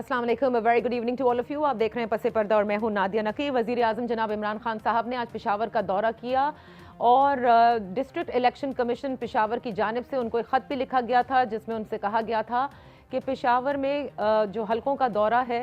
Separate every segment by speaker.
Speaker 1: अस्सलाम वालेकुम, very good evening to all of you. आप देख रहे हैं पसे पर्दा और मैं हूं नादिया नकी। वजीर आजम जनाब इमरान खान साहब ने आज पेशावर का दौरा किया और डिस्ट्रिक्ट इलेक्शन कमीशन पेशावर की जानिब से उनको एक ख़त भी लिखा गया था जिसमें उनसे कहा गया था कि पेशावर में जो हलकों का दौरा है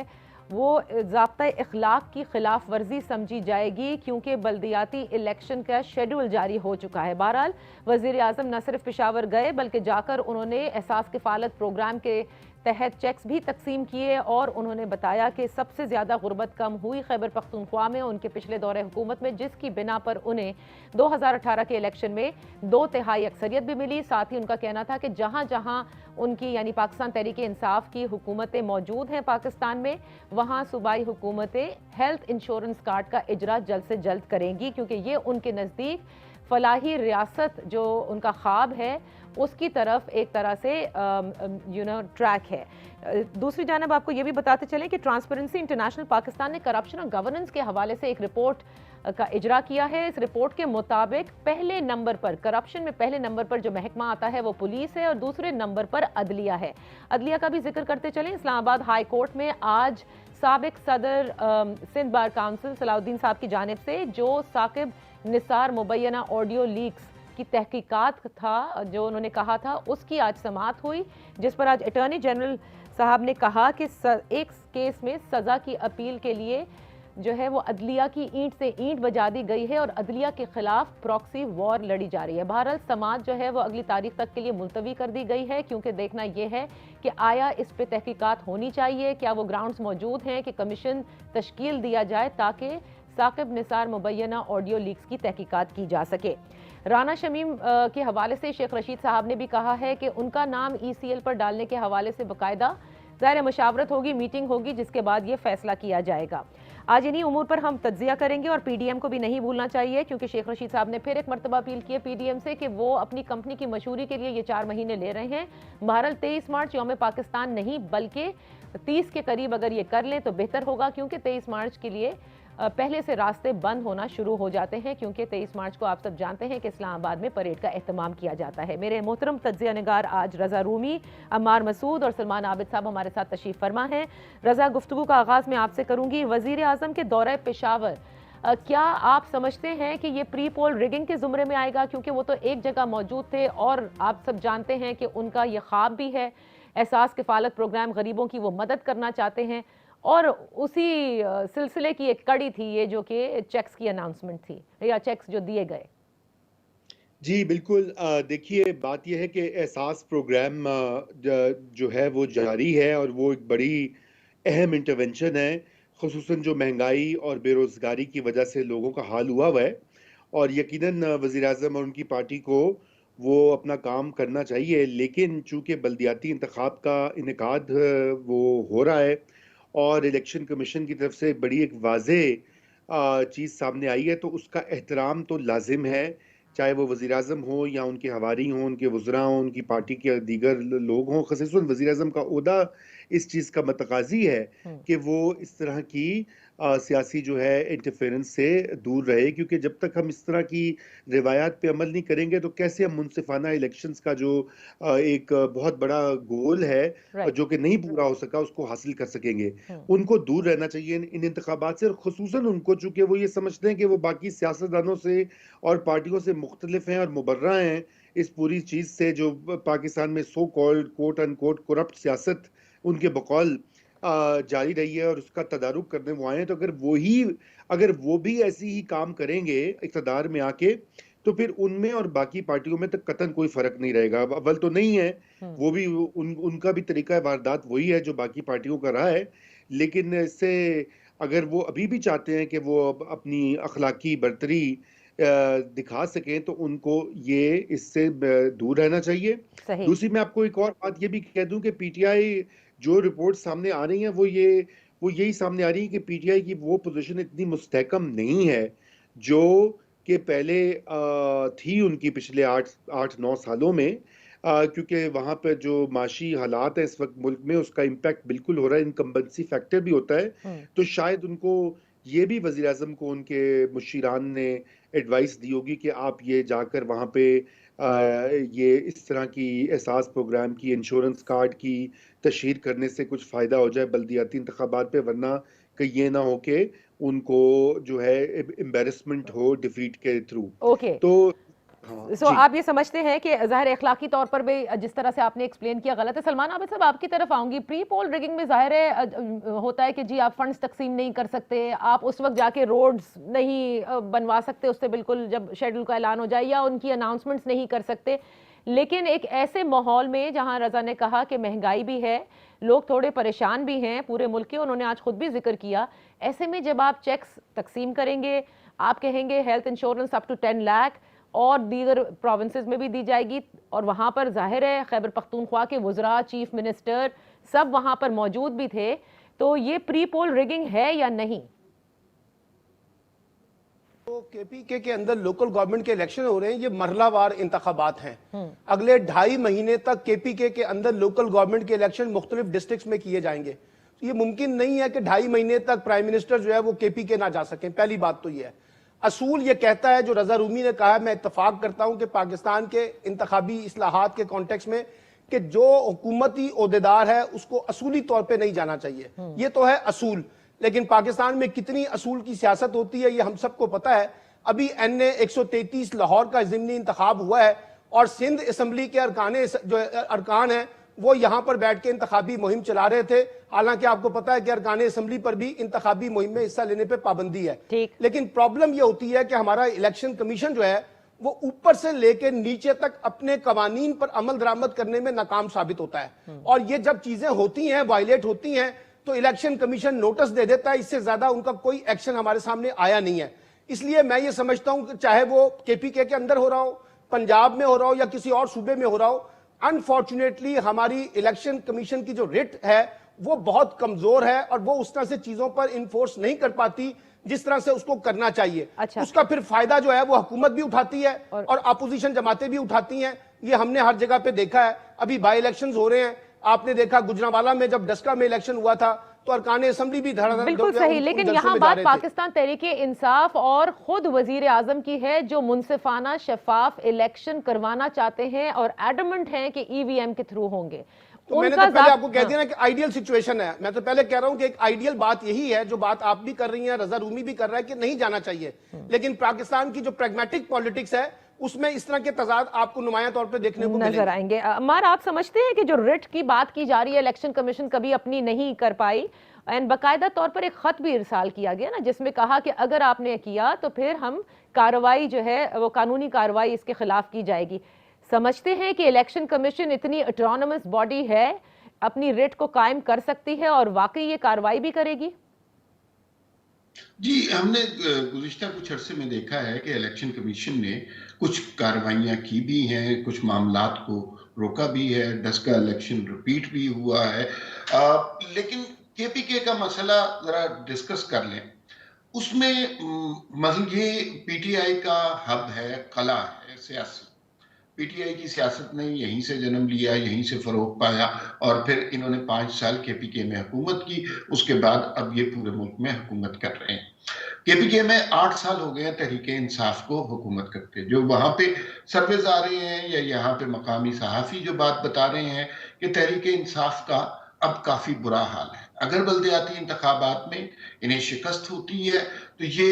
Speaker 1: वो ज़ाब्ता इखलाक की खिलाफ वर्जी समझी जाएगी क्योंकि बल्दियाती इलेक्शन का शेड्यूल जारी हो चुका है। बहरहाल वज़ीर आज़म न सिर्फ पेशावर गए बल्कि जाकर उन्होंने एहसास किफ़ालत प्रोग्राम के तहत चेक्स भी तकसीम किए और उन्होंने बताया कि सबसे ज़्यादा गुर्बत कम हुई खैबर पख्तूनख्वा में उनके पिछले दौरे हुकूमत में, जिसकी बिना पर उन्हें 2018 के इलेक्शन में 2/3 अक्सरियत भी मिली। साथ ही उनका कहना था कि जहाँ जहाँ उनकी यानी पाकिस्तान तहरीक इंसाफ की हुकूमतें मौजूद हैं पाकिस्तान में, वहाँ सूबाई हुकूमतें हेल्थ इंश्योरेंस कार्ड का इजरा जल्द से जल्द करेंगी क्योंकि ये उनके नज़दीक फलाही रियासत जो उनका ख्वाब है उसकी तरफ एक तरह से ट्रैक है। दूसरी जानब आपको ये भी बताते चलें कि ट्रांसपेरेंसी इंटरनेशनल पाकिस्तान ने करप्शन और गवर्नेंस के हवाले से एक रिपोर्ट का इजरा किया है। इस रिपोर्ट के मुताबिक पहले नंबर पर करप्शन में पहले नंबर पर जो महकमा आता है वो पुलिस है और दूसरे नंबर पर अदलिया है। अदलिया का भी जिक्र करते चलें, इस्लामाबाद हाई कोर्ट में आज साबिक सदर सिंध बार काउंसिल सलाउद्दीन साहब की जानिब से जो साकिब निसार मुबैना ऑडियो लीक्स की तहकीकात था जो उन्होंने कहा था उसकी आज समाअत हुई, जिस पर आज अटॉर्नी जनरल साहब ने कहा कि एक केस में सज़ा की अपील के लिए जो है वो अदलिया की ईंट से ईंट बजा दी गई है और अदलिया के खिलाफ प्रॉक्सी वॉर लड़ी जा रही है। बहरहाल समाअत जो है वो अगली तारीख तक के लिए मुलतवी कर दी गई है क्योंकि देखना यह है कि आया इस पे तहकीकात होनी चाहिए, क्या वो ग्राउंड्स मौजूद हैं कि कमीशन तश्कील दिया जाए ताकि साकिब निसार मुबैना ऑडियो लीक्स की तहकीकात की जा सके। राना शमीम के हवाले से शेख रशीद साहब ने भी कहा है कि उनका नाम ECL पर डालने के हवाले से बाकायदा ज़ाहिर मशावरत होगी, मीटिंग होगी, जिसके बाद ये फैसला किया जाएगा। आज इन्हीं उमूर पर हम तज्जिया करेंगे और PDM को भी नहीं भूलना चाहिए क्योंकि शेख रशीद साहब ने फिर एक मरतबा अपील की है PDM से कि वो अपनी कंपनी की मशहूरी के लिए ये 4 महीने ले रहे हैं। बहरहाल 23 मार्च यौम पाकिस्तान नहीं बल्कि 30 के करीब अगर ये कर लें तो बेहतर होगा क्योंकि 23 मार्च के लिए पहले से रास्ते बंद होना शुरू हो जाते हैं क्योंकि 23 मार्च को आप सब जानते हैं कि इस्लामाबाद में परेड का एहतमाम किया जाता है। मेरे मोहतरम तज्जिया निगार आज रज़ा रूमी, अम्मार मसूद और सलमान आबिद साहब हमारे साथ तशरीफ़ फरमा हैं। रज़ा, गुफ्तगू का आगाज़ मैं आपसे करूँगी। वज़ीर आज़म के दौरे पेशावर क्या आप समझते हैं कि ये प्री पोल रिगिंग के ज़ुमरे में आएगा क्योंकि वो तो एक जगह मौजूद थे और आप सब जानते हैं कि उनका ये ख्वाब भी है, एहसास किफ़ालत प्रोग्राम गरीबों की वो मदद करना चाहते हैं और उसी सिलसिले की एक कड़ी थी ये जो कि चेक्स की अनाउंसमेंट थी या चेक्स जो दिए गए।
Speaker 2: जी, बिल्कुल। देखिए, बात यह है कि एहसास प्रोग्राम जो है वो जारी है और वो एक बड़ी अहम इंटरवेंशन है, ख़ुसूसन जो महंगाई और बेरोज़गारी की वजह से लोगों का हाल हुआ हुआ है और यकीनन वज़ीर-ए-आज़म और उनकी पार्टी को वो अपना काम करना चाहिए। लेकिन चूँकि बल्दियाती इंतख़ाब का इनेकाद वो हो रहा है और इलेक्शन कमीशन की तरफ से बड़ी एक वाज़ेह चीज़ सामने आई है, तो उसका एहतराम तो लाज़िम है, चाहे वो वज़ीर-ए-आज़म हो या उनके हवारी हों, उनके वुज़रा हों, उनकी पार्टी के दीगर लोग हों। ख़ुसूसन वज़ीर-ए-आज़म का ओहदा इस चीज़ का मतक़ाज़ी है कि वो इस तरह की सियासी जो है इंटरफेरेंस से दूर रहे क्योंकि जब तक हम इस तरह की रिवायात पे अमल नहीं करेंगे तो कैसे हम मुनसिफ़ाना इलेक्शंस का जो एक बहुत बड़ा गोल है
Speaker 1: राइट।
Speaker 2: जो कि नहीं पूरा हो सका उसको हासिल कर सकेंगे। उनको दूर रहना चाहिए इन इंतख़ाबात से और ख़ुसूसन उनको, चूँकि वो ये समझते हैं कि वो बाकी सियासतदानों से और पार्टियों से मुख्तलिफ हैं और मुबर्रा हैं इस पूरी चीज़ से जो पाकिस्तान में so called quote unquote corrupt सियासत उनके बकौल जारी रही है और उसका तदारुक करने वो आए हैं। तो अगर वो भी ऐसी ही काम करेंगे इक़्तिदार में आके तो फिर उनमें और बाकी पार्टियों में तो कतई कोई फ़र्क नहीं रहेगा। अब अव्वल तो नहीं है, वो भी उनका भी तरीका वारदात वही है जो बाकी पार्टियों का रहा है। लेकिन इससे अगर वो अभी भी चाहते हैं कि वो अपनी अखलाकी बरतरी दिखा सकें तो उनको ये इससे दूर रहना चाहिए।
Speaker 1: सही।
Speaker 2: दूसरी मैं आपको एक और बात ये भी कह दूं कि पीटीआई जो रिपोर्ट सामने आ रही है वो यही सामने आ रही है कि पीटीआई की वो पोजीशन इतनी मुस्तहकम नहीं है जो कि पहले थी उनकी पिछले 8-9 सालों में, क्योंकि वहाँ पे जो माशी हालात है इस वक्त मुल्क में उसका इम्पैक्ट बिल्कुल हो रहा है, इनकम्बेंसी फैक्टर भी होता है। तो शायद उनको ये भी वज़ीर आज़म को उनके मुशीरान ने एडवाइस दी होगी कि आप ये जाकर वहाँ पे ये इस तरह की एहसास प्रोग्राम की, इंश्योरेंस कार्ड की तशहीर करने से कुछ फ़ायदा हो जाए बल्दियाती इंतखाबात पे, वरना कहीं ये ना हो कि उनको जो है एम्बैरेसमेंट हो डिफीट के थ्रू।
Speaker 1: ओके,
Speaker 2: तो हाँ,
Speaker 1: सो
Speaker 2: जी।
Speaker 1: आप ये समझते हैं कि ज़ाहिर है अखलाकी तौर पर भी जिस तरह से आपने एक्सप्लेन किया गलत है। सलमान आबिद साहब, आपकी तरफ आऊँगी। प्री पोल रिगिंग में ज़ाहिर है होता है कि जी आप फंड्स तकसीम नहीं कर सकते, आप उस वक्त जाके रोड्स नहीं बनवा सकते उससे बिल्कुल जब शेड्यूल का ऐलान हो जाए, या उनकी अनाउंसमेंट्स नहीं कर सकते। लेकिन एक ऐसे माहौल में जहां रज़ा ने कहा कि महंगाई भी है, लोग थोड़े परेशान भी हैं पूरे मुल्क के, उन्होंने आज खुद भी जिक्र किया, ऐसे में जब आप चेक्स तकसीम करेंगे, आप कहेंगे health insurance up to 10 lakh और दीगर प्रोविंसेस में भी दी जाएगी, और वहाँ पर जाहिर है खैबर पख्तूनख्वा के वज़रा, चीफ मिनिस्टर सब वहाँ पर मौजूद भी थे, तो ये प्री पोल रिगिंग है या नहीं?
Speaker 3: तो केपीके के अंदर लोकल गवर्नमेंट के इलेक्शन हो रहे हैं, ये मरहलावार इंतखाबात हैं। अगले 2.5 महीने तक केपीके के अंदर लोकल गवर्नमेंट के इलेक्शन मुख्तलिफ डिस्ट्रिक्ट्स में किए जाएंगे। तो ये मुमकिन नहीं है कि 2.5 महीने तक प्राइम मिनिस्टर जो है वो केपीके ना जा सकें। पहली बात तो ये है। असूल ये कहता है, जो रजा रूमी ने कहा है, मैं इत्तफाक करता हूं कि पाकिस्तान के इंतखाबी इस्लाहात के कॉन्टेक्स्ट में कि जो हुकूमती ओहदेदार है उसको असूली तौर पर नहीं जाना चाहिए, ये तो है असूल। लेकिन पाकिस्तान में कितनी असूल की सियासत होती है ये हम सबको पता है। अभी NA 133 लाहौर का ज़िमनी इंतखाब हुआ है और सिंध असम्बली के अरकान हैं वो यहां पर बैठ के इंतखाबी मुहिम चला रहे थे। हालांकि आपको पता है कि अरकान असम्बली पर भी इंतखाबी मुहिम में हिस्सा लेने पर पाबंदी है। लेकिन प्रॉब्लम यह होती है कि हमारा इलेक्शन कमीशन जो है वो ऊपर से लेकर नीचे तक अपने कवानीन पर अमल दरामद करने में नाकाम साबित होता है। और ये जब चीजें होती हैं, वायलेट होती हैं, तो इलेक्शन कमीशन नोटिस दे देता है। इससे ज्यादा उनका कोई एक्शन हमारे सामने आया नहीं है। इसलिए मैं ये समझता हूं कि चाहे वो केपीके के अंदर हो रहा हो, पंजाब में हो रहा हो या किसी और सूबे में हो रहा हो, अनफॉर्चुनेटली हमारी इलेक्शन कमीशन की जो रिट है वो बहुत कमजोर है और वो उस तरह से चीजों पर इन्फोर्स नहीं कर पाती जिस तरह से उसको करना चाहिए।
Speaker 1: अच्छा।
Speaker 3: उसका फिर फायदा जो है वो हुकूमत भी उठाती है और अपोजिशन जमातें भी उठाती हैं। ये हमने हर जगह पे देखा है। अभी बाई इलेक्शंस हो रहे हैं, आपने देखा गुजरांवाला में जब डस्का में इलेक्शन हुआ था तो अरकान असम्बली भी धड़ाधड़
Speaker 1: बिल्कुल सही। लेकिन यहाँ बात पाकिस्तान तहरीक इंसाफ और खुद वजीर आजम की है, जो मुनसिफाना शफाफ इलेक्शन करवाना चाहते हैं और एडमेंट हैं कि ईवीएम के थ्रू होंगे।
Speaker 3: तो मैंने तो पहले आपको कह दिया ना कि आइडियल सिचुएशन है। मैं तो पहले कह रहा हूं कि एक आइडियल बात यही है, जो बात आप भी कर रही हैं, रजा रूमी भी कर रहा है, कि नहीं जाना चाहिए। लेकिन पाकिस्तान की जो प्रैग्मेटिक पॉलिटिक्स है उसमें इस तरह के तजाद आपको नुमाया तौर पे देखने को
Speaker 1: नजर आएंगे। अमार, आप समझते हैं कि जो रिट की बात की जा रही है, इलेक्शन कमीशन कभी अपनी नहीं कर पाई, एंड बाकायदा तौर पर एक खत भी इरसाल किया गया ना, जिसमें कहा कि अगर आपने किया तो फिर हम कार्रवाई जो है वो कानूनी कार्रवाई इसके खिलाफ की जाएगी। समझते हैं कि इलेक्शन कमीशन इतनी ऑटोनोमस बॉडी है, अपनी रिट को कायम कर सकती है और वाकई ये कार्रवाई भी करेगी?
Speaker 4: जी, हमने गुज़िश्ता कुछ अरसे में देखा है कि इलेक्शन कमीशन ने कुछ कार्रवाइयाँ की भी हैं, कुछ मामलात को रोका भी है, 10 का इलेक्शन रिपीट भी हुआ है। लेकिन केपीके का मसला ज़रा डिस्कस कर लें। उसमें मतलब ये पीटीआई का हब है, कला है सियासी। पीटीआई की सियासत ने यहीं से जन्म लिया, यहीं से फरोग पाया और फिर इन्होंने 5 साल केपीके में हुकूमत की। उसके बाद अब ये पूरे मुल्क में हुकूमत कर रहे हैं। केपीके में 8 साल हो गए हैं तहरीके इंसाफ को हुकूमत करते। जो वहां पे सर्वेज आ रहे हैं या यहाँ पे मकामी सहाफ़ी जो बात बता रहे हैं कि तहरीके इंसाफ का अब काफी बुरा हाल है। अगर बल्दियाती इंतखाबात में इन्हें शिकस्त होती है तो ये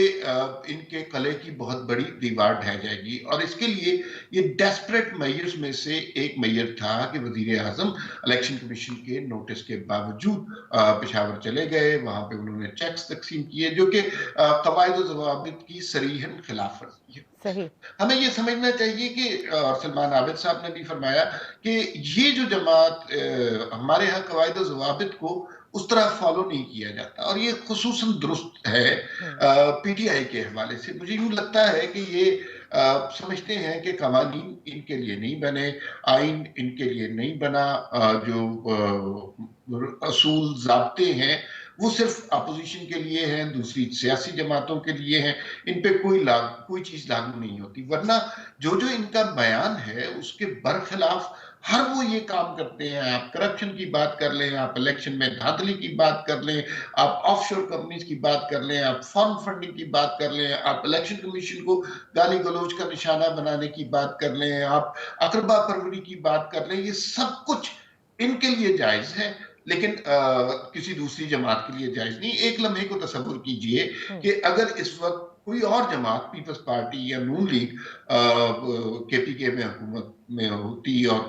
Speaker 4: इनके कले की बहुत बड़ी दीवार ढह जाएगी। और इसके लिए ये डेस्परेट मेयर्स में से एक मेयर था कि वजीर आजम इलेक्शन कमीशन के नोटिस के बावजूद पेशावर चले गए, वहां पे उन्होंने चेक्स तकसीम किए जो कि कवायद और ज़वाबित की सरीहन खिलाफ वर्जी है।
Speaker 1: सही।
Speaker 4: हमें ये समझना चाहिए कि सलमान आबिद साहब ने भी फरमाया कि ये जो जमात हमारे यहाँ कवायद और ज़वाबित को उस तरह फॉलो नहीं किया जाता और ये खुसूसन दुरुस्त है पीटीआई के हवाले से। मुझे यूं लगता है कि ये समझते हैं कि कवानीन इनके लिए नहीं बने, आइन इनके लिए नहीं बना, जो असूल ज़ाब्ते हैं वो सिर्फ अपोजिशन के लिए हैं, दूसरी सियासी जमातों के लिए हैं, इन पे कोई चीज लागू नहीं होती। वरना जो जो इनका बयान है उसके बरखिलाफ हर वो ये काम करते हैं। आप करप्शन की बात कर लें, आप इलेक्शन में धांधली की बात कर लें, आप ऑफशोर कंपनीज की बात कर लें, आप फंड फंडिंग की बात कर लें, आप इलेक्शन कमीशन को गाली गलौज का निशाना बनाने की बात कर लें, आप अकरबा परवरी की बात कर लें, ये सब कुछ इनके लिए जायज है, लेकिन किसी दूसरी जमात के लिए जायज नहीं। एक लम्हे को तसव्वुर कीजिए कि अगर इस वक्त कोई और जमात, पीपल्स पार्टी या नून लीग केपीके में हुकूमत में होती और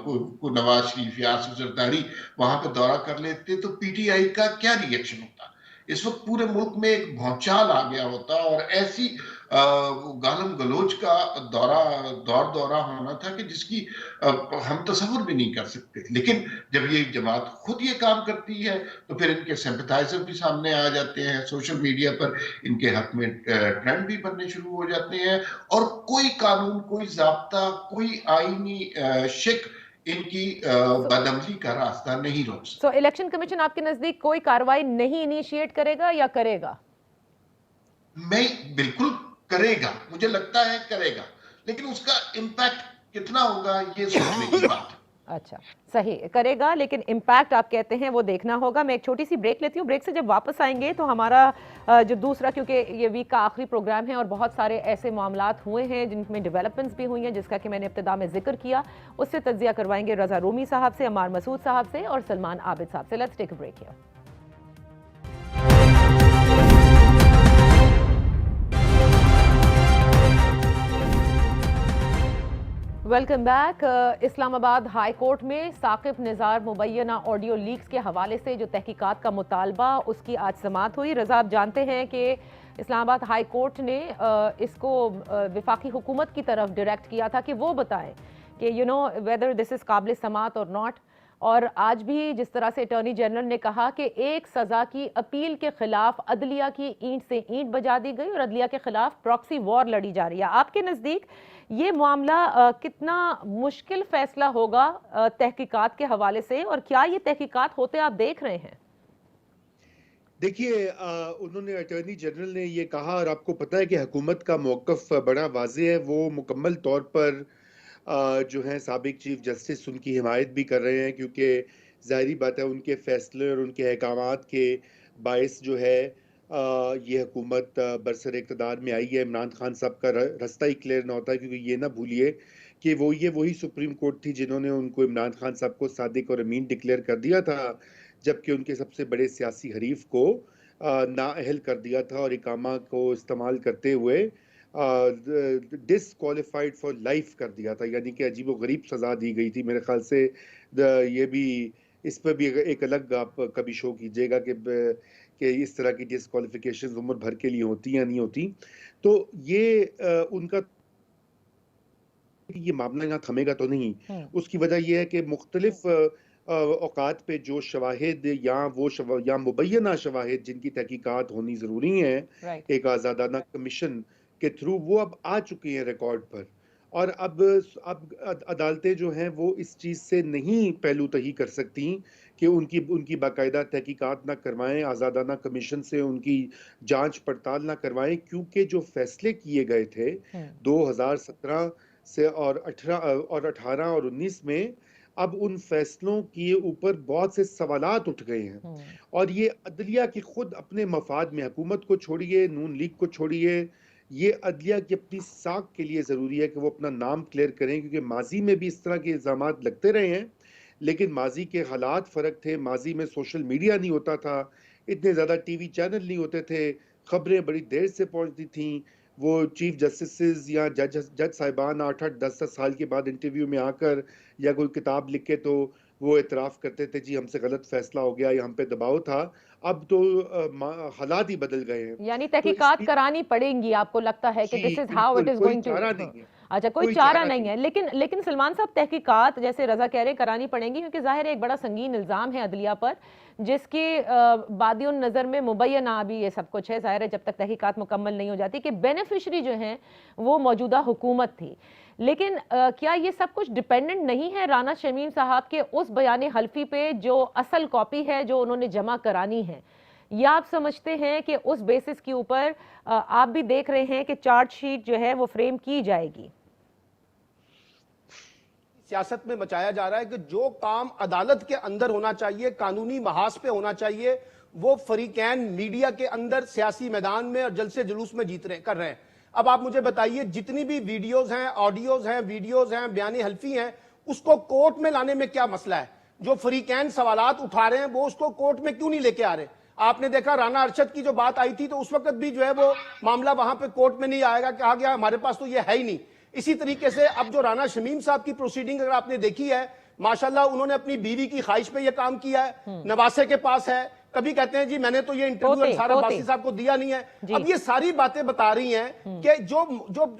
Speaker 4: को नवाज शरीफ या आसिफ जरदारी वहां पे दौरा कर लेते तो पीटीआई का क्या रिएक्शन होता। इस वक्त पूरे मुल्क में एक भौचाल आ गया होता और ऐसी गालम गलोच का दौरा होना था कि जिसकी हम तस्वुर भी नहीं कर सकते। लेकिन जब ये जमात खुद ये काम करती है तो फिर इनके सिंपैथाइजर भी सामने आ जाते हैं, सोशल मीडिया पर इनके हक में ट्रेंड भी बनने शुरू हो जाते हैं और कोई कानून, कोई ज़ाब्ता, कोई आईनी शिक इनकी बदअमली का रास्ता नहीं रोक सकता।
Speaker 1: सो इलेक्शन कमीशन आपके नजदीक कोई कार्रवाई नहीं इनिशिएट करेगा या करेगा?
Speaker 4: मैं बिल्कुल करेगा, मुझे लगता है करेगा, लेकिन उसका इम्पैक्ट कितना होगा ये सोचने की बात है।
Speaker 1: अच्छा, सही, करेगा, लेकिन इम्पैक्ट आप कहते हैं वो देखना होगा। मैं एक छोटी सी ब्रेक लेती हूँ, ब्रेक से जब वापस आएंगे तो हमारा जो दूसरा, क्योंकि ये वीक का आखिरी प्रोग्राम है और बहुत सारे ऐसे मामलात हुए हैं जिनमें डेवलपमेंट्स भी हुई हैं, जिसका कि मैंने इब्तिदा में जिक्र किया, उससे तज्जिया करवाएंगे रजा रूमी साहब से, अमार मसूद साहब से और सलमान आबिद साहब से। Let's take a break here. Welcome back. Islamabad high court में साकिब निज़ार मुबैना ऑडियो लीक्स के हवाले से जो तहकीकात का मुतालबा, उसकी आज समाअत हुई। रज़ा, आप जानते हैं कि इस्लामाबाद हाई कोर्ट ने इसको वफाकी हुकूमत की तरफ डायरेक्ट किया था कि वो बताएं कि वेदर दिस इज़ काबिल समाअत और नॉट। और आज भी जिस तरह से अटॉर्नी जनरल ने कहा कि एक सज़ा की अपील के खिलाफ अदलिया की ईंट से ईंट बजा दी गई और अदलिया के खिलाफ प्रॉक्सी वॉर लड़ी जा रही है। आपके नज़दीक ये मामला कितना मुश्किल फैसला होगा तहकीकात के हवाले से, और क्या ये तहकीकात होते आप देख रहे हैं?
Speaker 2: देखिए, उन्होंने अटॉर्नी जनरल ने ये कहा, और आपको पता है कि हुकूमत का मौक़िफ़ बड़ा वाज़ेह है। वो मुकम्मल तौर पर जो है साबिक चीफ जस्टिस उनकी हिमायत भी कर रहे हैं, क्योंकि ज़ाहिरी बात है उनके फ़ैसले और उनके अहकामात के बायस जो है ये हुकूमत बरसर इक़्तिदार में आई है। इमरान खान साहब का रास्ता ही क्लियर ना होता है, क्योंकि ये ना भूलिए कि वही सुप्रीम कोर्ट थी जिन्होंने उनको, इमरान खान साहब को सादिक और अमीन डिक्लेयर कर दिया था, जबकि उनके सबसे बड़े सियासी हरीफ को नाअहल कर दिया था और इकामा को इस्तेमाल करते हुए डिसक्वालिफाइड फॉर लाइफ कर दिया था। यानी कि अजीब व गरीब सज़ा दी गई थी। मेरे ख्याल से ये भी, इस पर भी एक अलग आप कभी शो कीजिएगा कि इस तरह की डिसक्वालिफिकेशन उम्र भर के लिए होती या नहीं होती। तो ये उनका ये मामला यहाँ थमेगा तो नहीं। उसकी वजह यह है कि मुख्तलिफ औकात पे जो शवाहिद या मुबैना शवाहिद जिनकी तहकीकात होनी ज़रूरी है एक आज़ादाना कमीशन के थ्रू, वो अब आ चुके हैं रिकॉर्ड पर। और अब अदालतें जो हैं वो इस चीज़ से नहीं पहलू तही कर सकती कि उनकी बाकायदा तहकीकात ना करवाएं, आज़ादाना कमीशन से उनकी जांच पड़ताल ना करवाएं, क्योंकि जो फैसले किए गए थे 2017 से और 18 और 19 में, अब उन फैसलों के ऊपर बहुत से सवालात उठ गए हैं। और ये अदलिया की खुद अपने मफाद में, हुकूमत को छोड़िए, नून लीग को छोड़िए, ये अदलिया की अपनी साख के लिए ज़रूरी है कि वो अपना नाम क्लियर करें, क्योंकि माजी में भी इस तरह के इल्ज़ामात लगते रहे हैं, लेकिन माजी के हालात फ़र्क थे। माजी में सोशल मीडिया नहीं होता था, इतने ज़्यादा टीवी चैनल नहीं होते थे, खबरें बड़ी देर से पहुंचती थीं। वो चीफ जस्टिस या जज साहिबान 8-8 10-10 साल के बाद इंटरव्यू में आकर या कोई किताब लिख के तो वो इतराफ़ करते थे, जी हमसे गलत फैसला हो गया या हम पे दबाव था। अब तो हालात ही बदल गए हैं।
Speaker 1: यानी
Speaker 2: तो
Speaker 1: तहकीकात करानी पड़ेंगी, आपको लगता है कि this is how it is going to? अच्छा, कोई चारा नहीं है। लेकिन सलमान साहब, तहकीकात जैसे रजा कह रहे करानी पड़ेंगी, क्योंकि जाहिर है एक बड़ा संगीन इल्जाम है अदलिया पर, जिसके बादियों नज़र में मुबैना अभी ये सब कुछ है। जाहिर है जब तक तहकीकात मुकम्मल नहीं हो जाती कि बेनिफिशरी जो हैं वो मौजूदा हुकूमत थी। लेकिन क्या ये सब कुछ डिपेंडेंट नहीं है राना शमीम साहब के उस बयान हल्फी पे जो असल कॉपी है जो उन्होंने जमा करानी है? या आप समझते हैं कि उस बेसिस के ऊपर आप भी देख रहे हैं कि चार्जशीट जो है वो फ्रेम की जाएगी?
Speaker 3: सियासत में मचाया जा रहा है कि जो काम अदालत के अंदर होना चाहिए, कानूनी महाज पे होना चाहिए, वो फरीकैन मीडिया के अंदर सियासी मैदान में और जलसे जुलूस में कर रहे हैं। अब आप मुझे बताइए, जितनी भी वीडियोज हैं, ऑडियोज हैं, वीडियोज हैं, बयानी हल्फी हैं, उसको कोर्ट में लाने में क्या मसला है? जो फरीकैन सवालात उठा रहे हैं वो उसको कोर्ट में क्यों नहीं लेके आ रहे? आपने देखा राना अरशद की जो बात आई थी तो उस वक्त भी जो है वो मामला वहां पे कोर्ट में नहीं आएगा, कहा गया हमारे पास तो ये है ही नहीं। इसी तरीके से अब जो राना शमीम साहब की प्रोसीडिंग अगर आपने देखी है, माशाल्लाह उन्होंने अपनी बीवी की ख्वाहिश पे ये काम किया है, नवासे के पास है, कभी कहते हैं जी मैंने तो ये इंटरव्यू सारा बासी साहब को दिया नहीं है। अब ये सारी बातें बता रही हैं कि जो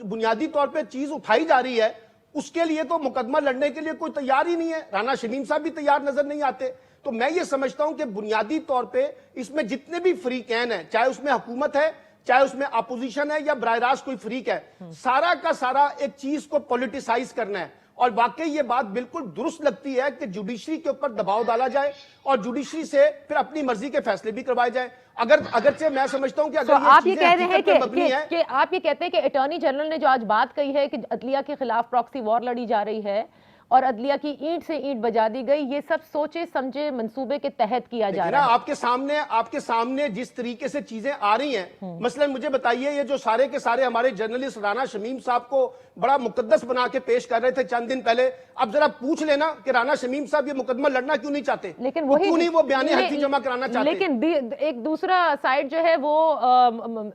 Speaker 3: बुनियादी तौर पे चीज उठाई जा रही है उसके लिए तो मुकदमा लड़ने के लिए कोई तैयार ही नहीं है। राना शमीम साहब भी तैयार नजर नहीं आते। तो मैं ये समझता हूं कि बुनियादी तौर पे इसमें जितने भी फरीकैन है, चाहे उसमें हुकूमत है, चाहे उसमें अपोजिशन है या बराह रास्त कोई फरीक है, सारा का सारा एक चीज को पॉलिटिसाइज करना है। और वाकई ये बात बिल्कुल दुरुस्त लगती है कि जुडिशरी के ऊपर दबाव डाला जाए और जुडिशरी से फिर अपनी मर्जी के फैसले भी करवाए जाए। अगरचे मैं समझता हूं कि अगर
Speaker 1: आप ये कह रहे हैं
Speaker 3: कि
Speaker 1: आप ये कहते हैं कि अटॉर्नी जनरल ने जो आज बात कही है कि अदलिया के खिलाफ प्रॉक्सी वॉर लड़ी जा रही है और अदलिया की ईंट से ईंट बजा दी गई, ये सब सोचे समझे मंसूबे के तहत किया जा रहा है।
Speaker 3: आपके सामने जिस तरीके से चीजें आ रही हैं, मसलन मुझे बताइए, ये जो सारे के सारे हमारे जर्नलिस्ट राना शमीम साहब को बड़ा मुकद्दस बना के पेश कर रहे थे चंद दिन पहले, अब जरा पूछ लेना कि राना शमीम साहब ये मुकदमा लड़ना क्यों नहीं चाहते,
Speaker 1: लेकिन
Speaker 3: क्यों नहीं वो बयानी हल्फी जमा कराना चाहते।
Speaker 1: लेकिन एक दूसरा साइड जो है वो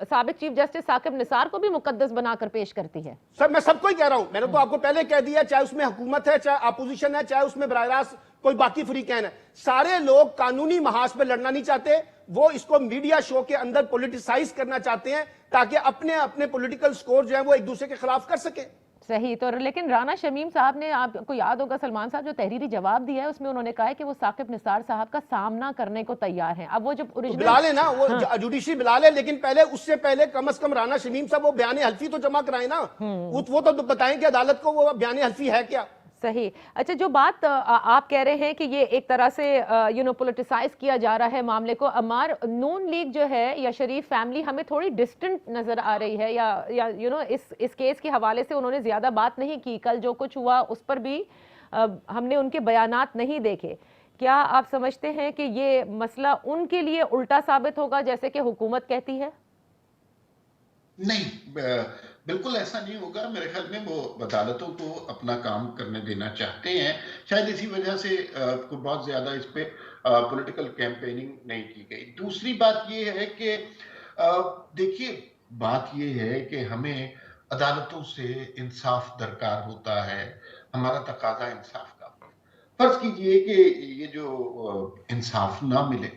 Speaker 1: साबिक चीफ जस्टिस साकिब निसार को भी मुकद्दस बनाकर पेश करती है।
Speaker 3: सर मैं सबको ही कह रहा हूं, मैंने तो आपको पहले कह दिया, चाहे उसमें हुकूमत है, चाहे अपोजिशन है, चाहे उसमें बराह रास्त कोई बाकी फरीकैन है, सारे लोग कानूनी महाज पे लड़ना नहीं चाहते, वो इसको मीडिया शो के अंदर पॉलिटिसाइज करना चाहते हैं ताकि अपने अपने पॉलिटिकल स्कोर जो है वो एक दूसरे के खिलाफ कर सके।
Speaker 1: सही। तो लेकिन राना शमीम साहब ने, आपको याद होगा सलमान साहब जो तहरीरी जवाब दिया है उसमें उन्होंने कहा है कि वो साकिब निसार साहब का सामना करने को तैयार हैं। अब वो जो ओरिजिनल
Speaker 3: बिला ले ना, वो जुडिशरी बिला ले, लेकिन पहले उससे पहले कम से कम राना शमीम साहब वो बयानी हल्फी तो जमा कराए ना, वो तो बताएं कि अदालत को वो बयानी हल्फी है क्या।
Speaker 1: सही। अच्छा, जो बात आप कह रहे हैं कि ये एक तरह से पॉलिटिसाइज किया जा रहा है मामले को, अमार नून लीग जो है या शरीफ फैमिली हमें थोड़ी डिस्टेंट नजर आ रही है, या इस केस के हवाले से उन्होंने ज्यादा बात नहीं की। कल जो कुछ हुआ उस पर भी हमने उनके बयानात नहीं देखे। क्या आप समझते हैं कि ये मसला उनके लिए उल्टा साबित होगा जैसे कि हुकूमत कहती है?
Speaker 4: नहीं, बिल्कुल ऐसा नहीं होगा। मेरे ख्याल में वो अदालतों को अपना काम करने देना चाहते हैं, शायद इसी वजह से बहुत ज्यादा इस पे पॉलिटिकल कैंपेनिंग नहीं की गई। दूसरी बात ये है कि देखिए, बात ये है कि हमें अदालतों से इंसाफ दरकार होता है, हमारा तकाजा इंसाफ का। फर्ज कीजिए कि ये जो इंसाफ ना मिले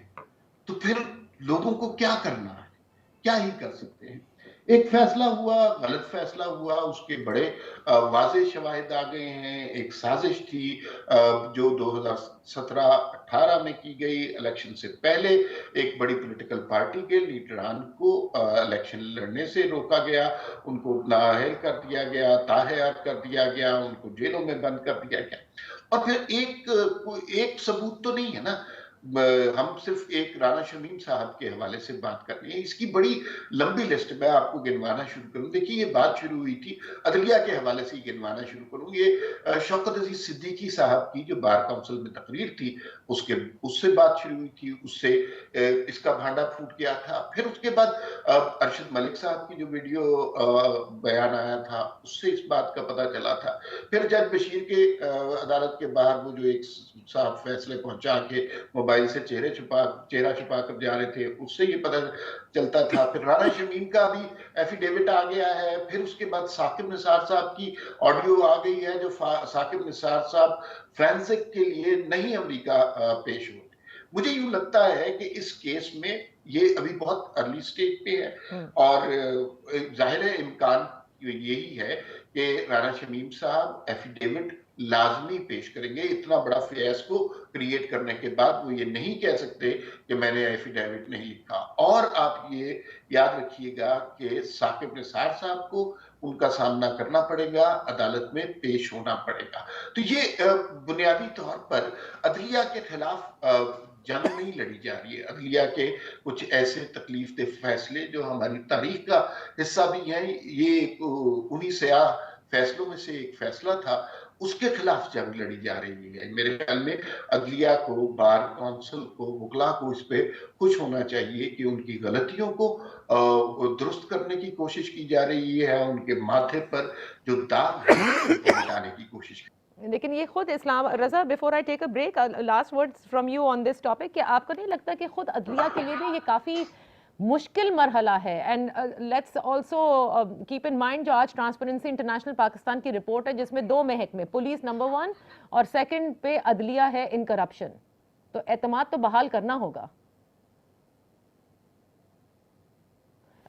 Speaker 4: तो फिर लोगों को क्या करना है, क्या ही कर सकते हैं। एक फैसला हुआ, गलत फैसला हुआ, उसके बड़े वाज़ेह शवाहिद आ गए हैं। एक साजिश थी जो 2017-18 में की गई, इलेक्शन से पहले एक बड़ी पॉलिटिकल पार्टी के लीडरान को इलेक्शन लड़ने से रोका गया, उनको नाअहल कर दिया गया, ताहयात कर दिया गया, उनको जेलों में बंद कर दिया गया। और फिर एक सबूत तो नहीं है ना, हम सिर्फ एक राना शमीम साहब के हवाले से बात कर रहे हैं, इसकी बड़ी लंबी लिस्ट मैं आपको गिनवाना शुरू करूं। देखिए, ये बात शुरू हुई थी अदलिया के हवाले से ही गिनवाना शुरू करूं। ये शौकत अजीज सिद्दीकी साहब की जो बार काउंसिल में तकरीर थी उससे बात शुरू हुई थी, उससे इसका भांडा फूट गया था। फिर उसके बाद अरशद मलिक साहब की जो वीडियो बयान आया था उससे इस बात का पता चला था। फिर जज बशीर के अदालत के बाहर वो जो एक साहब फैसले पहुंचा के मोबाइल से चेहरा छुपा कर जा रहे थे, उससे ये पता चलता था। फिर राना शमीम का भी एफिडेविट आ गया है। फिर उसके बाद साकिब निसार साहब की ऑडियो आ गई है, जो साकिब निसार साहब फोरेंसिक के लिए नहीं अमेरिका पेश हुए। मुझे यूं लगता है कि इस केस में ये अभी बहुत अर्ली स्टेज पे है और जाहिर है इम्कान यही है कि राना शमीम साहब एफिडेविट लाजमी पेश करेंगे। इतना बड़ा फियास्को क्रिएट करने के बाद वो ये नहीं कह सकते कि मैंने एफिडेविट नहीं लिखा। और आप ये याद रखिएगा कि साकिब निसार साहब को उनका सामना करना पड़ेगा, अदालत में पेश होना पड़ेगा। तो ये बुनियादी तौर पर अदलिया के खिलाफ जंग नहीं लड़ी जा रही है। अदलिया के कुछ ऐसे तकलीफ दे फैसले जो हमारी तारीख का हिस्सा भी हैं, ये उन्हीं सयाह फैसलों में से एक फैसला था उसके खिलाफ जंग लड़ी जा रही है। मेरे ख्याल में अदलिया को, बार काउंसिल को, वकला को इस पे खुश होना चाहिए कि उनकी गलतियों को दुरुस्त करने की कोशिश की जा रही है, उनके माथे पर जो दाग है उनको मिटाने की कोशिश की।
Speaker 1: लेकिन ये खुद Islam Raza, before I take a break, last words from you on this topic, कि आपको नहीं लगता कि खुद अदलिया के लिए भी ये काफ़ी मुश्किल मरहला है? And let's also keep in mind जो आज ट्रांसपेरेंसी इंटरनेशनल पाकिस्तान की रिपोर्ट है जिसमें 2 महकमे, पुलिस नंबर 1 और सेकंड पे अदलिया है इन करप्शन, तो एतमाद तो बहाल करना होगा।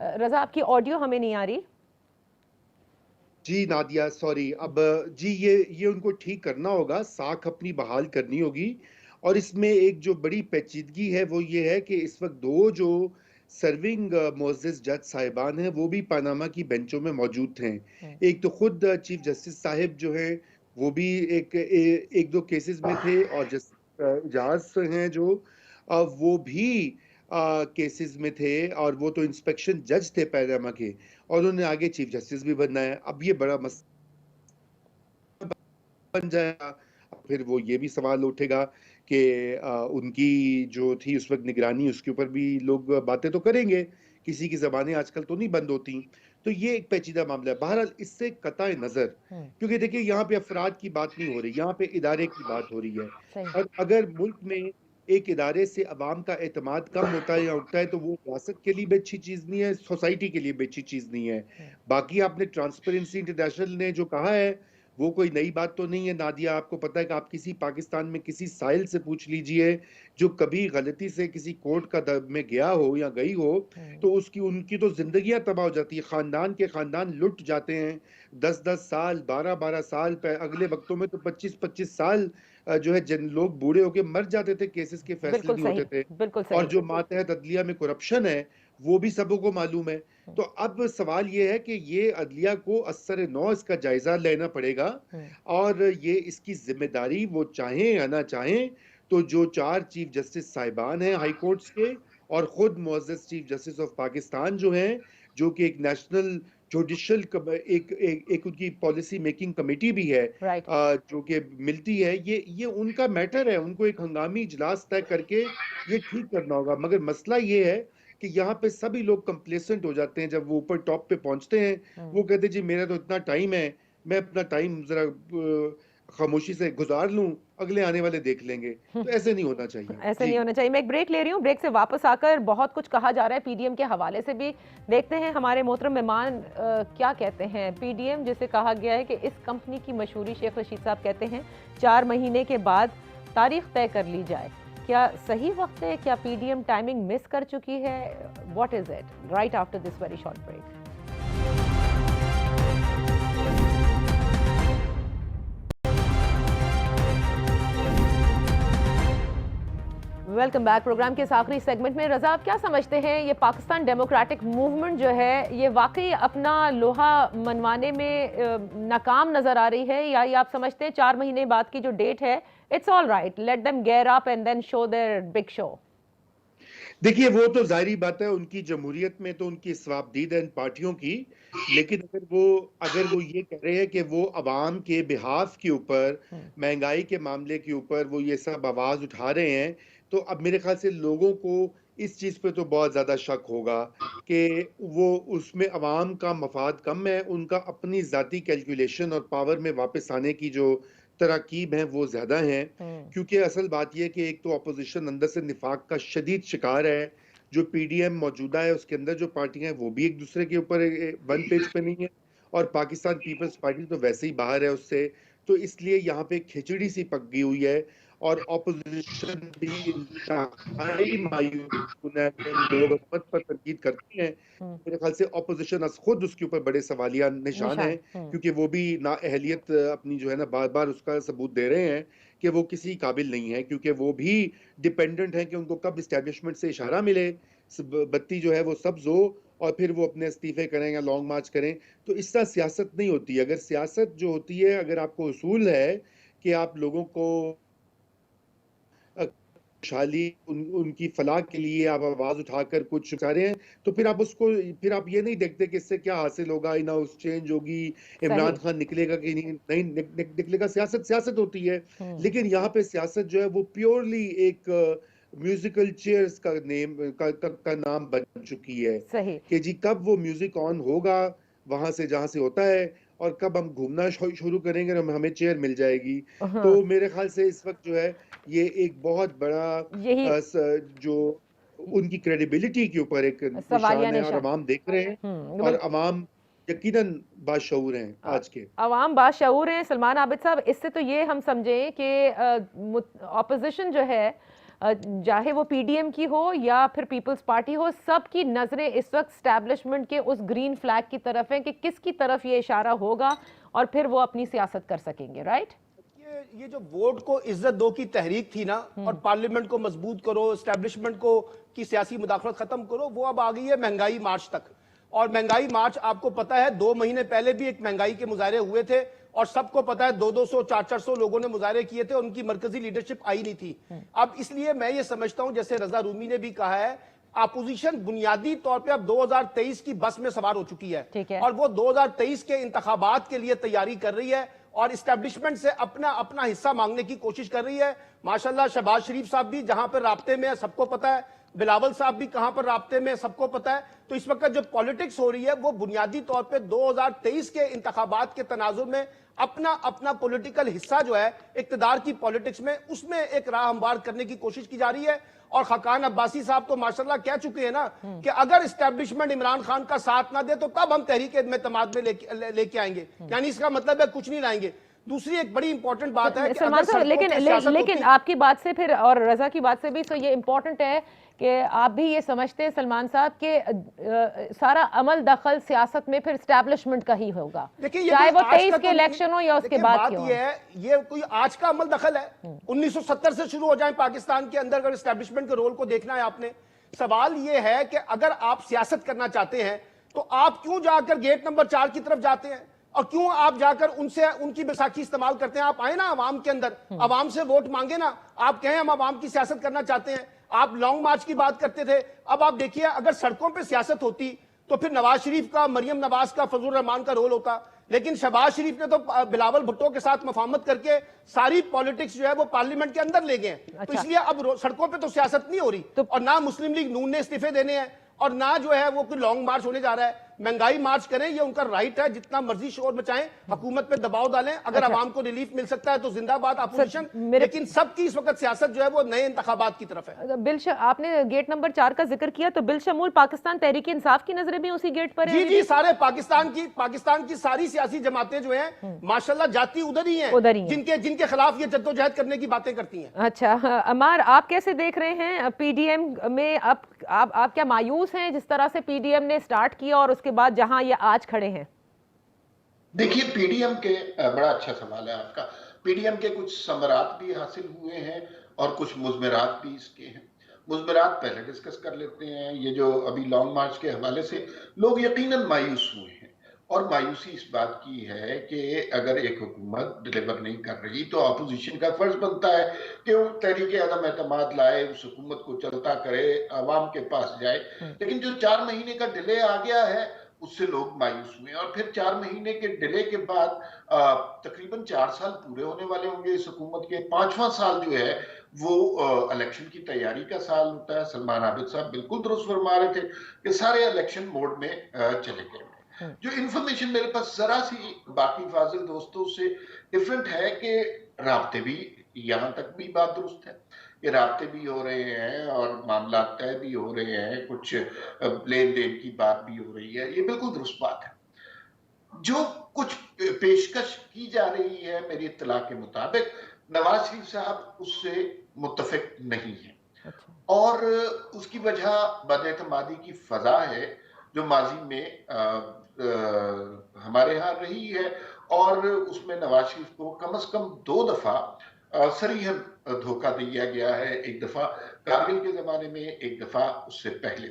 Speaker 1: रजा, आपकी ऑडियो हमें नहीं आ रही।
Speaker 2: जी नादिया, सॉरी। अब जी ये उनको ठीक करना होगा, साख अपनी बहाल करनी होगी। और इसमें एक जो बड़ी पेचीदगी है वो ये है कि इस वक्त 2 जो सर्विंग मुअज़्ज़िज़ जज साहिबान हैं वो भी पनामा की बेंचों में मौजूद थे। एक तो खुद चीफ जस्टिस साहिब जो हैं वो भी एक दो केसेस में थे, और इजाज हैं जो वो भी केसेस में थे, और वो तो इंस्पेक्शन जज थे पनामा के, और उन्होंने आगे चीफ जस्टिस भी बनना है। अब ये बड़ा मसला बन जाएगा। फिर वो ये भी सवाल उठेगा कि उनकी जो थी उस वक्त निगरानी, उसके ऊपर भी लोग बातें तो करेंगे, किसी की जबानें आजकल तो नहीं बंद होती। तो ये एक पेचीदा मामला है। बहरहाल इससे कताए नजर, क्योंकि देखिए यहाँ पे अफराद की बात नहीं हो रही, यहाँ पे इदारे की बात हो रही है। और अगर मुल्क में एक इदारे से अवाम का एतमाद कम होता है या उठता है तो वो रियासत के लिए भी अच्छी चीज नहीं है, सोसाइटी के लिए भी अच्छी चीज नहीं है। बाकी आपने ट्रांसपेरेंसी इंटरनेशनल ने जो कहा है वो कोई नई बात तो नहीं है नादिया। आपको पता है कि आप किसी पाकिस्तान में किसी साहिल से पूछ लीजिए जो कभी गलती से किसी कोर्ट का में गया हो या गई हो, तो उनकी तो जिंदगियां तबाह हो जाती है, खानदान के खानदान लुट जाते हैं। 10-10 साल, 12-12 साल पे, अगले वक्तों में तो 25-25 साल जो है जिन लोग बूढ़े होके मर जाते थे, केसेस के फैसले
Speaker 1: बिल्कुल
Speaker 2: नहीं
Speaker 1: सही,
Speaker 2: होते थे।
Speaker 1: बिल्कुल
Speaker 2: और
Speaker 1: सही।
Speaker 2: जो मातहत अदलिया में करप्शन है वो भी सबों को मालूम है। तो अब सवाल ये है कि ये अदलिया को असर नौ इसका जायजा लेना पड़ेगा, और ये इसकी जिम्मेदारी वो चाहें या ना चाहें, तो जो 4 चीफ जस्टिस साहिबान हैं हाई कोर्ट्स के, और खुद मुअज़्ज़ज़ चीफ जस्टिस ऑफ पाकिस्तान जो हैं, जो कि एक नेशनल जुडिशल एक उनकी पॉलिसी मेकिंग कमेटी भी है,
Speaker 1: राइट।
Speaker 2: जो कि मिलती है, ये उनका मैटर है। उनको एक हंगामी इजलास तय करके ये ठीक करना होगा। मगर मसला ये है कि यहाँ पे सभी लोग कंप्लेसेंट हो जाते हैं। जब वो ऊपर टॉप पे पहुंचते हैं वो कहते हैं जी मेरा तो इतना टाइम है, मैं अपना टाइम जरा खामोशी से गुजार लूं, अगले आने वाले देख लेंगे। तो ऐसे नहीं होना चाहिए।
Speaker 1: ऐसे
Speaker 2: जी
Speaker 1: नहीं होना चाहिए। मैं एक ब्रेक ले रही हूँ, ब्रेक से वापस आकर बहुत कुछ कहा जा रहा है पीडीएम के हवाले से भी, देखते हैं हमारे मोहतरम मेहमान क्या कहते हैं। पीडीएम जिसे कहा गया है कि इस कंपनी की मशहूरी, शेख रशीद साहब कहते हैं 4 महीने के बाद तारीख तय कर ली जाए। क्या सही वक्त है? क्या पीडीएम टाइमिंग मिस कर चुकी है? What is it? Right after this very short break. Welcome back. Programme के इस आखिरी सेगमेंट में रजा, आप क्या समझते हैं ये पाकिस्तान डेमोक्रेटिक मूवमेंट जो है ये वाकई अपना लोहा मनवाने में नाकाम नजर आ रही है, या ये आप समझते हैं 4 महीने बाद की जो डेट है it's all right, let them gear up and then show their big show?
Speaker 2: देखिए वो तो जाहिर बात है, उनकी जमहूरियत में तो उनकी स्वाबदीद है इन पार्टियों की। लेकिन अगर वो ये कह रहे हैं कि वो अवाम के बिहाफ के ऊपर, महंगाई के मामले के ऊपर वो ये सब आवाज उठा रहे हैं, तो अब मेरे ख्याल से लोगों को इस चीज पे तो बहुत ज्यादा शक होगा कि वो उसमें अवाम का मफाद कम है, उनका अपनी जाती कैलकुलेशन और पावर में वापस आने की जो तराकीब हैं वो ज्यादा हैं। क्योंकि असल बात यह है कि एक तो अपोजिशन अंदर से निफाक का शदीद शिकार है। जो पीडीएम मौजूदा है उसके अंदर जो पार्टियां हैं वो भी एक दूसरे के ऊपर वन पेज पे नहीं है, और पाकिस्तान पीपल्स पार्टी तो वैसे ही बाहर है उससे। तो इसलिए यहाँ पे खिचड़ी सी पक गई हुई है, और ऑपोजिशन भी इंतहाई मायूस है। लोग हुकूमत पर तनकीद करते हैं, मेरे ख्याल से ऑपोजिशन खुद उसके ऊपर बड़े सवालिया निशान है, क्योंकि वो भी ना अहलियत अपनी जो है ना बार बार उसका सबूत दे रहे हैं कि वो किसी काबिल नहीं है, क्योंकि वो भी डिपेंडेंट है कि उनको कब इस्टेब्लिशमेंट से इशारा मिले, बत्ती जो है वो सब्ज हो, और फिर वो अपने इस्तीफे करें या लॉन्ग मार्च करें। तो इस तरह सियासत नहीं होती। अगर सियासत जो होती है, अगर आपको उसूल है कि आप लोगों को खुशहाली उनकी फलाह के लिए आप आवाज उठाकर कुछ कर रहे हैं, तो फिर आप ये नहीं देखते कि इससे क्या हासिल होगा, इन हाउस चेंज होगी, इमरान
Speaker 1: सही।
Speaker 2: खान निकलेगा कि नहीं निकलेगा। सियासत सियासत होती है, लेकिन यहाँ पे सियासत जो है वो प्योरली एक म्यूजिकल चेयर्स का नाम बन चुकी है
Speaker 1: सही।
Speaker 2: कि जी कब वो म्यूजिक ऑन होगा वहां से जहां से होता है, और कब हम घूमना शुरू करेंगे और हमें चेयर मिल जाएगी। तो
Speaker 1: हाँ,
Speaker 2: मेरे ख्याल से इस वक्त जो है ये एक बहुत बड़ा
Speaker 1: यही
Speaker 2: जो उनकी क्रेडिबिलिटी के ऊपर एक
Speaker 1: सवालिया
Speaker 2: निशान है, और
Speaker 1: निशान।
Speaker 2: अवाम देख रहे हैं, और अवाम यकीनन बाशऊर हैं आज के।
Speaker 1: अवाम बाशऊर हैं। सलमान आबिद साहब, इससे तो ये हम समझें कि ऑपोजिशन जो है, चाहे वो पीडीएम की हो या फिर पीपल्स पार्टी हो, सबकी नजरें इस वक्त स्टैब्लिशमेंट के उस ग्रीन फ्लैग की तरफ हैं कि किसकी तरफ ये इशारा होगा और फिर वो अपनी सियासत कर सकेंगे। राइट?
Speaker 3: ये जो वोट को इज्जत दो की तहरीक थी ना, और पार्लियामेंट को मजबूत करो, एस्टेब्लिशमेंट को की सियासी मुदाखलत खत्म करो, वो अब आ गई है महंगाई मार्च तक। और महंगाई मार्च आपको पता है 2 महीने पहले भी एक महंगाई के मुजाहरे हुए थे, और सबको पता है 200-200 400 लोगों ने मुजाहरे किए थे, उनकी मरकजी लीडरशिप आई नहीं थी। अब इसलिए मैं ये समझता हूं, जैसे रजा रूमी ने भी कहा है, अपोजिशन बुनियादी तौर पे अब 2023 की बस में सवार हो चुकी है,
Speaker 1: ठीक है।
Speaker 3: और वो 2023 के इंतखाबात के लिए तैयारी कर रही है और इस्टेब्लिशमेंट से अपना अपना हिस्सा मांगने की कोशिश कर रही है। माशाल्लाह शहबाज शरीफ साहब भी जहां पर राब्ते में है सबको पता है, बिलावल साहब भी कहां पर राब्ते में सबको पता है। तो इस वक्त जो पॉलिटिक्स हो रही है वो बुनियादी तौर पे 2023 के इंतखाबात के तनाजुर में अपना अपना पॉलिटिकल हिस्सा जो है इक्तदार की पॉलिटिक्स में, उसमें एक राह हमवार करने की कोशिश की जा रही है। और खकान अब्बासी साहब तो माशाल्लाह कह चुके हैं ना कि अगर इस्टेब्लिशमेंट इमरान खान का साथ ना दे तो तब हम तहरीक एतमाद में लेके आएंगे, यानी इसका मतलब है कुछ नहीं लाएंगे। दूसरी एक बड़ी इंपॉर्टेंट बात है कि
Speaker 1: सलमान साहब, लेकिन आपकी बात से फिर और रजा की बात से भी तो ये इंपॉर्टेंट है कि आप भी ये समझते हैं सलमान साहब कि सारा अमल दखल सियासत में फिर स्टैब्लिशमेंट का ही होगा, चाहे वो 23 के इलेक्शन हो या उसके बाद के हो।
Speaker 3: ये कोई आज का अमल दखल है? 1970 से शुरू हो जाए पाकिस्तान के अंदर, अगर स्टैब्लिशमेंट के रोल को देखना है आपने। सवाल ये है कि अगर आप सियासत करना चाहते हैं तो आप क्यों जाकर गेट नंबर 4 की तरफ जाते हैं, और क्यों आप जाकर उनसे उनकी बैसाखी इस्तेमाल करते हैं? आप आए ना अवाम के अंदर, अवाम से वोट मांगे ना, आप कहें हम अवाम की सियासत करना चाहते हैं। आप लॉन्ग मार्च की बात करते थे, अब आप देखिए अगर सड़कों पे सियासत होती तो फिर नवाज शरीफ का, मरियम नवाज का, फजलुर रहमान का रोल होता, लेकिन शहबाज शरीफ ने तो बिलावल भुट्टो के साथ मफाहमत करके सारी पॉलिटिक्स जो है वो पार्लियामेंट के अंदर ले गए हैं।
Speaker 1: अच्छा।
Speaker 3: तो इसलिए अब सड़कों पे तो सियासत नहीं हो रही, और ना मुस्लिम लीग नून ने इस्तीफे देने हैं, और ना जो है वो कोई लॉन्ग मार्च होने जा रहा है। महंगाई मार्च करें, ये उनका राइट है, जितना मर्जी शोर मचाएं, हुकूमत पे दबाव डालें, अगर
Speaker 1: अच्छा।
Speaker 3: आवाम को रिलीफ मिल सकता है तो जिंदाबाद अपोजिशन।
Speaker 1: मेरे-
Speaker 3: लेकिन सबकी इस वक्त सियासत जो है वो नए इंतखाबात की तरफ है।
Speaker 1: आपने गेट नंबर 4 का जिक्र किया, तो बिलशमूल पाकिस्तान तहरीक इंसाफ की नजरें भी उसी गेट पर
Speaker 3: जी
Speaker 1: हैं।
Speaker 3: जी, सारे पाकिस्तान की सारी सियासी जमातें जो हैं माशाल्लाह जाती उधर ही हैं,
Speaker 1: उधर ही हैं।
Speaker 3: जिनके खिलाफ ये जद्दोजहद करने की बातें करती हैं।
Speaker 1: अच्छा, अमार, आप कैसे देख रहे हैं पीडीएम में? आप क्या मायूस हैं जिस तरह से पीडीएम ने स्टार्ट किया और उसके बाद जहां ये आज खड़े हैं?
Speaker 4: देखिए, पीडीएम के बड़ा अच्छा सवाल है आपका। पीडीएम के कुछ समरात भी हासिल हुए हैं और कुछ मुज़मिरात भी इसके हैं। मुज़मिरात पहले डिस्कस कर लेते हैं। ये जो अभी लॉन्ग मार्च के हवाले से लोग यकीनन मायूस हुए हैं, और मायूसी इस बात की है कि अगर एक हुकूमत डिलीवर नहीं कर रही तो अपोजिशन का फर्ज बनता है कि वो तहरीक अदम एतमाद लाए, उस हुकूमत को चलता करे, आवाम के पास जाए। लेकिन जो 4 महीने का डिले आ गया है उससे लोग मायूस हुए, और फिर 4 महीने के डिले के बाद तकरीबन 4 साल पूरे होने वाले होंगे इस हुकूमत के। 5वां साल जो है वो इलेक्शन की तैयारी का साल होता है। सलमान आबिद साहब बिल्कुल दुरुस्त फरमा रहे थे कि सारे इलेक्शन मोड में चले गए। जो इंफॉर्मेशन मेरे पास जरा सी बाकी फाजिल दोस्तों से डिफरेंट है कि राब्ते भी, यहाँ तक भी बात दुरुस्त है, ये राब्ते भी हो रहे हैं और मामला तय भी हो रहे हैं, कुछ लेन देन की बात भी हो रही है, ये बिल्कुल दुरुस्त बात है। जो कुछ पेशकश की जा रही है मेरी इत्तला के मुताबिक नवाज शरीफ साहब उससे मुत्तफिक नहीं है, और उसकी वजह बदएतमादी की फजा है जो माजी में हमारे यहाँ रही है, और उसमें नवाज शरीफ को कम से कम 2 दफा सरीहन धोखा दिया गया है। एक दफा कारगिल के जमाने में, एक दफा उससे पहले।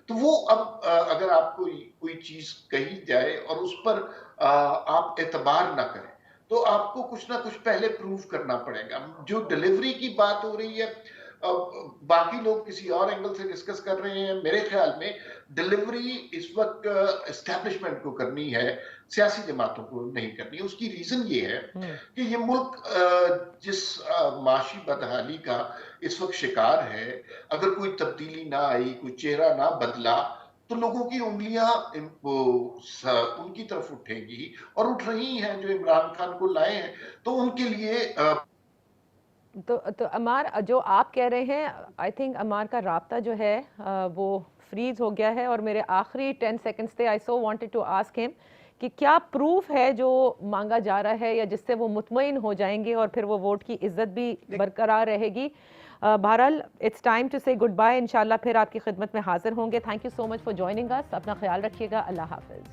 Speaker 4: तो वो अब अगर आपको कोई चीज कही जाए और उस पर आप एतबार ना करें तो आपको कुछ ना कुछ पहले प्रूव करना पड़ेगा। जो डिलीवरी की बात हो रही है बाकी लोग किसी और एंगल से डिस्कस कर रहे हैं। मेरे ख्याल में डिलीवरी इस वक्त एस्टैब्लिशमेंट को करनी है, सियासी जमातों को नहीं करनी। उसकी रीजन ये है कि ये मुल्क जिस माशी बदहाली का इस वक्त शिकार है, अगर कोई तब्दीली ना आई, कोई चेहरा ना बदला, तो लोगों की उंगलियां उनकी तरफ उठेंगी और उठ रही हैं जो इमरान खान को लाए हैं। तो उनके लिए
Speaker 1: तो अमार, जो आप कह रहे हैं, आई थिंक अमार का राब्ता जो है वो फ्रीज हो गया है, और मेरे आखिरी 10 सेकंड्स थे। आई सो वांटेड टू आस्क हिम कि क्या प्रूफ है जो मांगा जा रहा है, या जिससे वो मुतमईन हो जाएंगे और फिर वो वोट की इज्जत भी बरकरार रहेगी। बहरहाल इट्स टाइम टू से गुड बाय। इंशाल्लाह फिर आपकी खिदमत में हाजिर होंगे। Thank you so much for joining us. अपना ख्याल रखिएगा। अल्लाह हाफिज।